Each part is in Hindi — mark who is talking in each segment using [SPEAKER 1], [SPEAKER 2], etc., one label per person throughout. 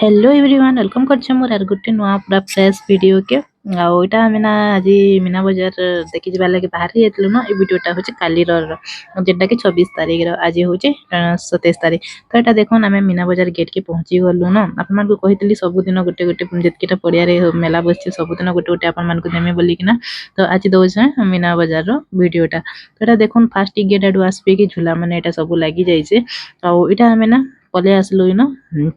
[SPEAKER 1] हेलो एवरीवन वेलकम करछे मोर आर गुटे नुआ पूरा फ्रेश वीडियो के आउटा हमें ना आज मीना बाजार देखि जबा लगे बाहर जेतलु न ए वीडियोटा होचे कालीर जेटा कि 26 तारिख रो आज होचे 27 तारिख तो एटा देखोन हमें मीना बाजार गेट के पहुंची गलु न आपन मान को कहितली सब दिन गुटे गुटे जेतकीटा पड़िया रे मेला बसचे सब दिन गुटे गुटे आपन मान को देमे बोली कि ना तो आज दोछे मीना बाजार रो वीडियोटा तो एटा देखोन फास्ट गेट आडू आसबे कि झूला माने एटा सब लागी जाइছে आ एटा हमें ना पले आसलु न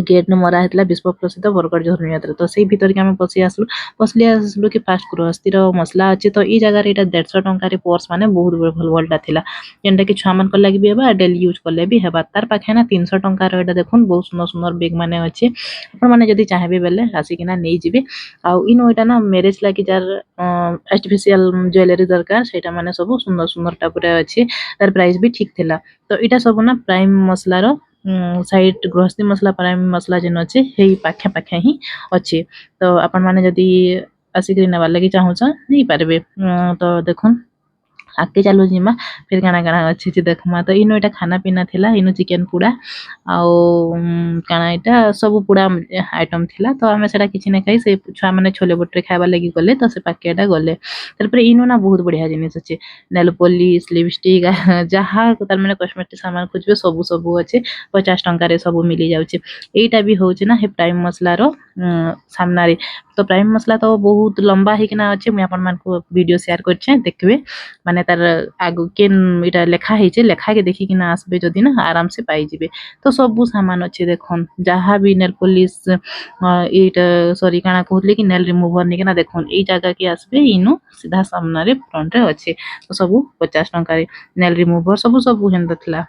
[SPEAKER 1] गेट ने मरा हेतला विश्व प्रसिद्ध बरगड़ झरणी यात्रा तो से भीतर के हमें पसली आसलु कि फास्ट गृहस्थी मसला अच्छे तो ई जगह 150 टंका रे पर्स माने बहुत भल भलटा थिला जेंटा कि छुआ मन को लागि भी हेबा डेली यूज करले भी हेबा तार पाखे ना 300 टंका रो एटा देखुन बहुत सुंदर सुंदर बैग माने अच्छे अपन माने जदी चाहेबे बेले आसी किना नै जिबे आ इनो एटा ना मैरिज लागि जार आर्टिफिशियल ज्वेलरी दरकार सेटा माने सब सुंदर सुंदर टापुरा अच्छे तार प्राइस भी ठीक थिला तो एटा सब ना प्राइम मसला रो साइड गृहस्थी मसला प्राइम मसला जेन अच्छे हे पाखे पाखे ही अच्छे तो अपन माने जदी आसिक नवा लगी चाहू नहीं पारबे तो देखुन आके चालू जिमा फिर काना काना अच्छे से देखमा तो इनो एटा खाना पीना थिला इनो चिकन पुडा आउ काना एटा सब पुडा आइटम थिला तो हमें सेटा किछि नै खाई से छुआ माने छोले भटुरे खाबा लागि गले तो से पाकेटा गले तर पर इनो ना बहुत बढ़िया जिनिस अछि नेल पॉलिश लिपस्टिक जहा तार माने कॉस्मेटिक सामान खोजबे सब सब अच्छे 50 टंका रे सब मिली जाउचे एटा भी होचे ना हे प्राइम मसला रो सामना रे तो प्राइम मसला तो बहुत लंबा ही किना अच्छे मैं अपन मान को वीडियो शेयर करछे देखबे माने तार आगु केन इटा लेखा हेचे लेखा के देखि किना आसबे जदी ना आराम से पाई जिबे तो सब सामान अच्छे देखोन जहा भी नेल पॉलिश एटा सॉरी काना कहले कि नेल रिमूवर नि किना देखोन ए जगह के आसबे इनु सीधा सामना रे फ्रंट रे अच्छे तो सब 50 टंका रे नेल रिमूवर सब हेंदा थिला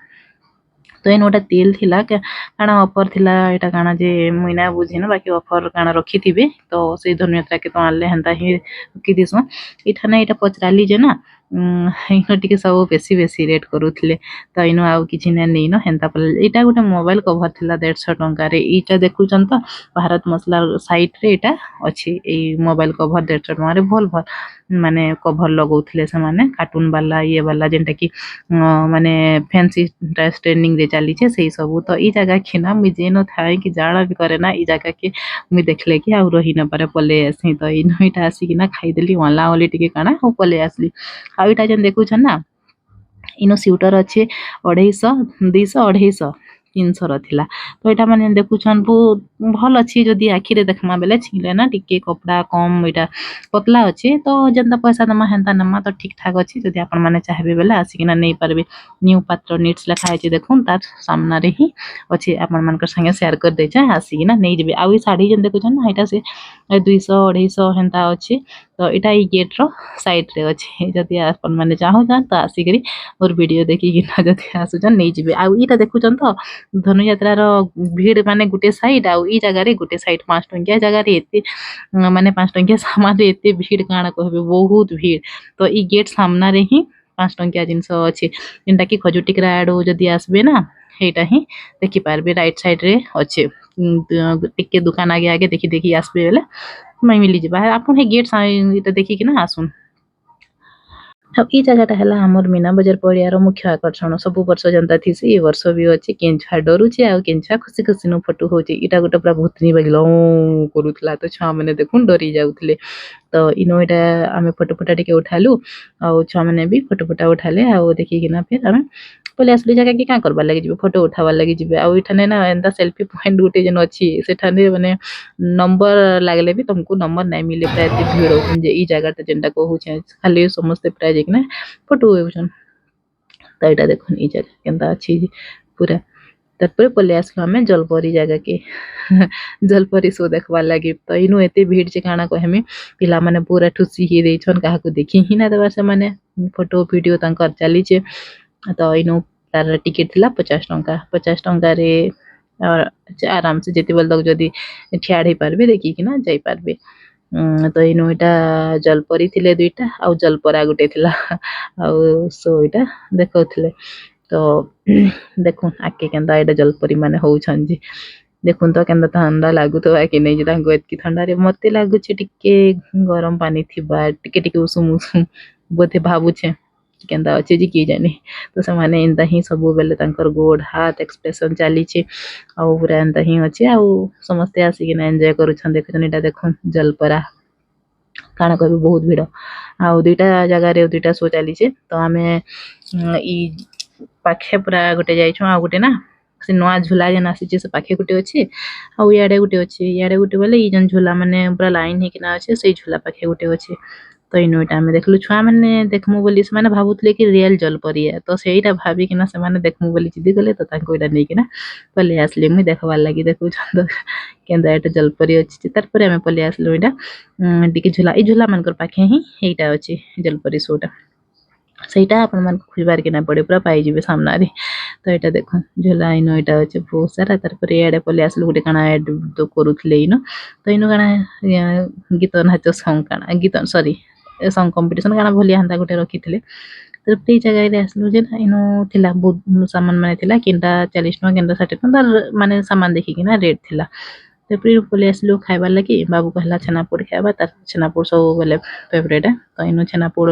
[SPEAKER 1] तो इन गोटा तेल थिला काना ऑफर थिला एटा काना जे मुइना बुझिन बाकी ऑफर काना रखी थिबे तो से धन्यता के तो आनले हंता ही कि दिसो इठा ना एटा पचराली जे ना इनो टिके सब बेसी बेसी रेट करूथले तो इनो आउ किछि ना नै न हेंता पले एटा गोटे मोबाइल कवर थिला 150 टंका रे एटा देखुचन तो भारत मसला साइट रे एटा अछि ए मोबाइल कवर 150 टंका रे भल भल माने कवर लगौथले से माने कार्टून वाला ये वाला जेंटा कि माने फैंसी ड्रेस ट्रेनिंग रे चली छे सही सब तो ई जगह खिना मुई जेनो थाए कि जाड़ा भी करे ना ई जगह के मुई देखले कि आ रही न पारे पले आसी तो इनो इटा आसी कि ना खाई देली वाला वाली टिके काना हो पले आसली आ इटा जन देखु छन ना इनो स्वेटर अच्छे 250 200 250 300 रथिला तो एटा माने देखुछन बहुत भल अछि जदी आखि रे देखमा बेले छिले ना टिके कपड़ा कम एटा पतला अछि तो जंता पैसा दमा हेंता नमा तो ठीक ठाक अछि जदी आपन माने चाहबे बेले आसिकिना नै पारबे न्यू पात्र नीड्स लिखा है देखुन तार सामना रे ही अछि आपन मानकर संगे शेयर कर दे छै आसिकिना नै जेबे आ ई साड़ी जन देखुछन ना एटा से 200 250 हेंता अछि तो एटा ई गेट रो साइड रे अछि जदी आपन माने चाहू जान तो आसिकरी और वीडियो देखि कि ना जदी आसुछन नै जेबे आ ईटा देखुछन तो धनु यात्रा रो भीड़ माने गुटे साइड आ ई जगह रे गुटे साइड 5 टंकिया जगह रे एते माने 5 टंकिया सामान रे एते भीड़ काना कहबे बहुत भीड़ तो ई गेट सामना रे ही 5 टंकिया जिंस अछि जेंटा कि खजुटिकरा आडो जदी आसबे ना हेटा ही देखि पारबे राइट साइड रे अछि टिके दुकान आगे आगे देखि देखि आसबे बेले मैं मिली जेबा आपन हे गेट इटा देखि कि ना आसुन अब ई जगहटा हला हमर मीना बजार पड़ियार मुख्य आकर्षण सब वर्ष जनता थीसी ए वर्ष भी अछि केंछा डरुछि आ केंछा खुशी खुशी नो फोटो होछि इटा गोटे पूरा भूतनी बागिलो करूथला तो छा माने देखुन डरी जाउथले तो इनो एटा आमे फोटो फोटा टिके उठालु आ छा माने भी फोटो फोटा उठाले आ देखि किना फिर आमे पले असली जगह के का करबा लागि जिबे फोटो उठाबा लागि जिबे आ इठाने ना एंता सेल्फी पॉइंट गुटे जन अछि सेठाने माने नंबर लागले भी तुमको नंबर नै मिले प्राय एते भीड़ होउछन जे ई जगह त जेंटा कहू छै खाली समस्त प्राय जेकना फोटो होउछन तो एटा देखुन ई जगह केंता अछि पूरा तारपर पले आसलो हमें जलपरी जगह के जलपरी शो देखबा लागि तो इनु एते भीड़ जे काना कहमे पिला माने पूरा ठुसी ही दैछन काहा को देखि ही ना देबा से माने फोटो वीडियो तांकर चली छे तो इनु तार टिकट थिला 50 टंका रे और आराम से जेते बेल तक जदी ठियाड़ हे पारबे देखि कि ना जाई पारबे तो इनु एटा जलपरी थिले दुइटा आ जलपरा गुटे थिला आ सो एटा देखौथले तो देखुन आके केंदा एटा जलपरी माने होउछन जे देखुन तो केंदा ठंडा लागुतो आ कि नै जे तांको एतकी ठंडा रे मते लागु छे टिके गरम पानी थिबा टिके टिके उसुम उसुम बोथे भाबु छे କେନ୍ତା ଅଛି ଯେ କିଏ ଜାନେ ତ ସେମାନେ ଏନ୍ତା ହିଁ ସବୁବେଲେ ତାଙ୍କର ଗୋଡ଼ ହାତ ଏକ୍ସପ୍ରେସନ୍ ଚାଲିଛି ଆଉ ପୁରା ଏନ୍ତା ହିଁ ଅଛି ଆଉ ସମସ୍ତେ ଆସିକିନା ଏନ୍ଜୟ କରୁଛନ୍ ଦେଖୁଛନ୍ ଏଇଟା ଦେଖୁନ୍ ଜଲପରା କାଣା କହିବି ବହୁତ ଭିଡ଼ ଆଉ ଦୁଇଟା ଜାଗାରେ ଦୁଇଟା ଶୋ ଚାଲିଛେ ତ ଆମେ ଇ ପାଖେ ପୁରା ଗୋଟେ ଯାଇଛୁଁ ଆଉ ଗୋଟେ ନା ସେ ନୂଆ ଝୁଲା ଯେନ୍ ଆସିଛେ ସେ ପାଖେ ଗୋଟେ ଅଛି ଆଉ ଇଆଡ଼େ ଗୋଟେ ଅଛି ଇଆଡ଼େ ଗୋଟେ ବୋଲେ ଇ ଯେନ୍ ଝୁଲା ମାନେ ପୁରା ଲାଇନ୍ ହେଇକିନା ଅଛି ସେଇ ଝୁଲା ପାଖେ ଗୋଟେ ଅଛି ତ ଇନୁ ଏଇଟା ଆମେ ଦେଖିଲୁ ଛୁଆମାନେ ଦେଖମୁ ବୋଲି ସେମାନେ ଭାବୁଥିଲେ କି ରିଏଲ୍ ଜଲପରି ଏ ତ ସେଇଟା ଭାବିକିନା ସେମାନେ ଦେଖମୁ ବୋଲି ଜିଦି କଲେ ତ ତାଙ୍କୁ ଏଇଟା ନେଇକିନା ପଲେଇ ଆସିଲି ମୁଇଁ ଦେଖବାର୍ ଲାଗି ଦେଖୁଛନ୍ ତ କେନ୍ତା ଏଇଟା ଜଲପରି ଅଛି ତାରପରେ ଆମେ ପଲେଇ ଆସିଲୁ ଏଇଟା ଟିକେ ଝୁଲା ଏଇ ଝୁଲା ମାନଙ୍କର ପାଖେ ହିଁ ଏଇଟା ଅଛି ଜଲପରି ଶୋଟା ସେଇଟା ଆପଣମାନଙ୍କୁ ଖୋଜିବାର୍ କି ନା ପଡ଼େ ପୁରା ପାଇଯିବେ ସାମ୍ନାରେ ତ ଏଇଟା ଦେଖୁନ୍ ଝୁଲା ଇନ ଏଇଟା ଅଛି ବହୁତ ସାରା ତାରପରେ ଇଆଡ଼େ ପଲେଇ ଆସିଲୁ ଗୋଟେ କାଣା ଏଡ୍ ତ କରୁଥିଲେ ଇନ ତ ଇନୁ କାଣା ଗୀତ ନାଚ ସଙ୍ଗ କାଣା ଗୀତ ସରି ସଙ୍ଗ କମ୍ପିଟିସନ୍ କାଣା ଭଲିଆ ହେନ୍ତା ଗୋଟେ ରଖିଥିଲେ ତ ସେଇ ଜାଗାରେ ଆସିଲୁ ଯେ ଇନୁ ଥିଲା ବହୁତ ସାମାନ ମାନେ ଥିଲା କେନ୍ଟା 40 ଟଙ୍କା କେନ୍ଟା 60 ଟଙ୍କା ତାର ମାନେ ସାମାନ ଦେଖିକିନା ରେଟ୍ ଥିଲା ତାପରେ ପଲେଇ ଆସିଲୁ ଖାଇବାର୍ ଲାଗି ବାବୁ କହିଲା ଛେନାପୋଡ଼ ଖାଇବା ତାର ଛେନାପୋଡ଼ ସବୁବେଲେ ଫେଭରେଟ୍ ତ ଇନୁ ଛେନାପୋଡ଼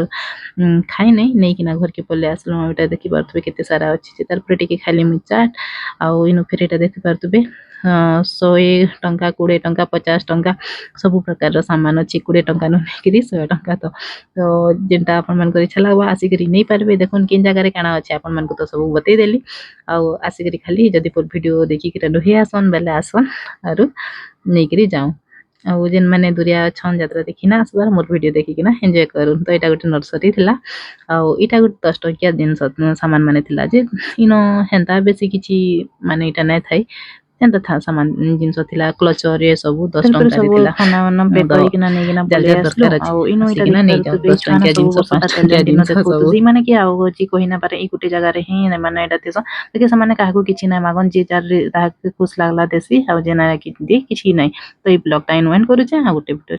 [SPEAKER 1] ଖାଇ ନେଇକିନା ଘରକେ ପଲେଇ ଆସିଲୁ ଏଇଟା ଦେଖିପାରୁଥିବେ କେତେ ସାରା ଅଛି ଯେ ତାରପରେ ଟିକେ ଖାଇଲି ମୁଇଁ ଚାଟ୍ ଆଉ ଇନୁ ଫେର ଏଇଟା ଦେଖିପାରୁଥିବେ 100 ଟଙ୍କା 20 ଟଙ୍କା 50 ଟଙ୍କା ସବୁ ପ୍ରକାରର ସାମାନ ଅଛି 20 ଟଙ୍କାନୁ ନେଇକିରି 100 ଟଙ୍କା ତ ଯେନ୍ଟା ଆପଣମାନଙ୍କର ଇଚ୍ଛା ଲାଗବା ଆସିକିରି ନେଇପାରିବେ ଦେଖୁନ୍ କେନ୍ ଜାଗାରେ କାଣା ଅଛି ଆପଣମାନଙ୍କୁ ତ ସବୁ ବତେଇଦେଲି ଆଉ ଆସିକିରି ଖାଲି ଯଦି ମୋର ଭିଡ଼ିଓ ଦେଖିକିରି ରହି ଆସନ୍ ବେଲେ ଆସନ୍ ଆରୁ ନେଇକିରି ଯାଉଁ ଆଉ ଯେନ୍ ମାନେ ଦୁରିଆ ଅଛନ୍ ଯାତ୍ରା ଦେଖିନା ଆସିବାର ମୋର ଭିଡ଼ିଓ ଦେଖିକିନା ଏନ୍ଜୟ କରୁନ୍ ତ ଏଇଟା ଗୋଟେ ନର୍ସରୀ ଥିଲା ଆଉ ଏଇଟା ଗୋଟେ 10 ଟଙ୍କିଆ ଜିନିଷ ସାମାନ ମାନେ ଥିଲା ଯେ ଇନ ହେନ୍ତା ବେଶୀ କିଛି ମାନେ ଏଇଟା ନାଇଁ ଥାଇ ଏନ୍ତା ଥା ସାମାନ ଜିନିଷ ଥିଲା କ୍ଲଚର ଏ ସବୁ 10 ଟଙ୍କାରେ ଥିଲା ଖାନା ମାନ ପ୍ୟାକ୍ କରିକିନା ନେଇକିନା ପଲେଇ ଆସିଲୁ ଆଉ ଇନୁ ଏଇଟା ଦେଖିପାରୁଥିବେ ଏଇ ଛୁଆମାନେ ସବୁ ବର୍ଷଟା ଚାଲିଆ ଦିନ ଦେଖଉଥିବେ ମାନେ କି ଆଉ କିଛି କହି ନା ପାରେ ଏଇ ଗୋଟେ ଜାଗାରେ ହିଁ ମାନେ ଏଇଟା ଥିସନ୍ ବାକି ସେମାନେ କାହାକୁ କିଛି ନାଇଁ ମାଗନ୍ ଯେ ଯାର ତାହାକେ ଖୁସ୍ ଲାଗଲା ଦେସି ଆଉ ଯେ ନାଇଁ କିଛି ନାଇଁ ତ ଏଇ ବ୍ଲଗଟା ଇନୁ ଏଣ୍ଡ କରୁଛେ ଆଉ ଗୋଟେ ଭିଡ଼ିଓ